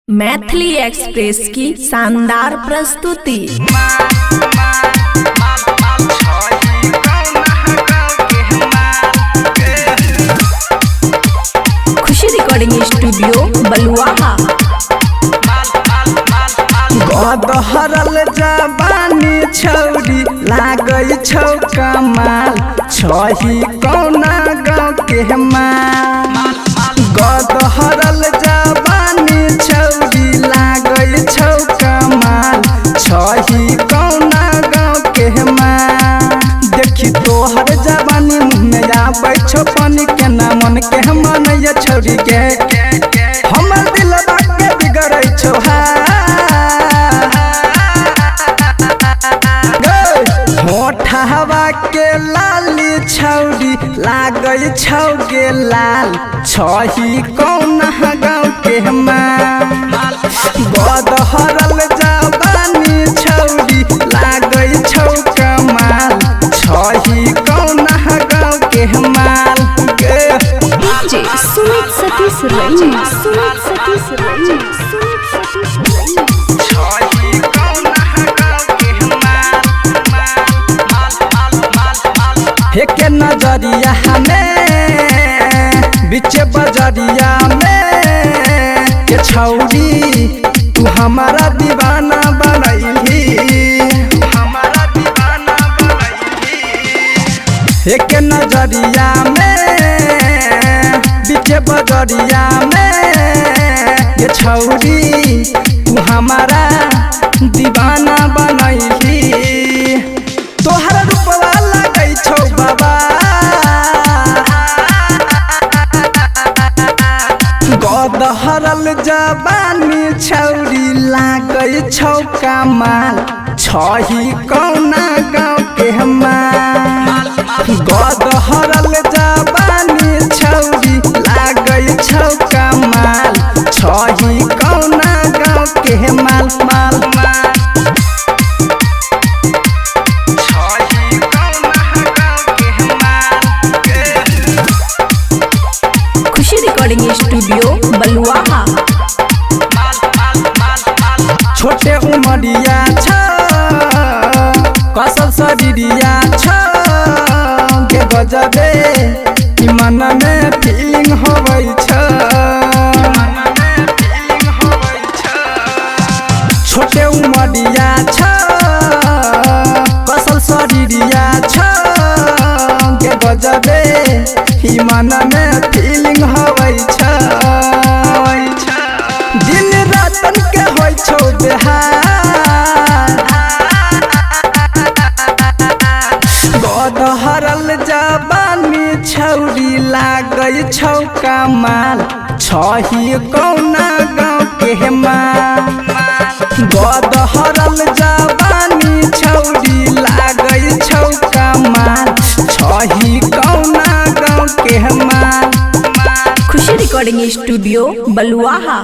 Maithili express की शानदार प्रस्तुति। खुशी रिकॉर्डिंग स्टूडियो बलुआहा। गदहरल जवानी छौरी लागई छौ कमाल छही कौना गाँव के माल। गदहरल जवानी छौरी लागई छौ कमाल छही कौना गाँव के माल। देखी तोहर जवानी मुँह में आबै छौ पानी के ना मन के मन ये छौरी के हमर दिलवा के बिगड़ै छौ होठवा के लाली छौरी लागई छौ गे लाल छही कौना गाँव के माल। गदहरल जवानी छौरी लागई छौ कमाल छही कौना गाँव के माल। डीजे सुमित सतीश रैना, सुमित सतीश रैना, सुमित सतीश रैना। के नजरिया हमें बीच बजरिया में के छौरी तू हमारा दीवाना बनैली, हमारा दीवाना बनैली। के नजरिया में बीच बजरिया में के छौरी तू हमारा दीवाना बनैली। तोहर रूपवा लगै छौ बाबा गदहरल जवानी छौरी लागै छौ कमाल छही कौना गाँव के माल। गदहरल जवानी छौरी लागै छौ कमाल छही कौना गाँव के माल माल माल। रिकॉर्डिंग स्टूडियो बलुआहा। छोटे उमरिया छ कसल शरीरिया छ के गजबे मन में फीलिंग होबै छ। छोटे उमरिया छ कसल शरीरिया छ के गजबे मन में फीलिंग होबै छ। दिन रातन के होइ छौ बेहाल गदहरल जवानी छौरी लागै छौ कमाल छही कौना गाँव के माल। गदहरल जवानी छौरी लागै छौ कमाल छही कौना गाँव के माल। खुशी रिकॉर्डिंग स्टूडियो बलुआहा।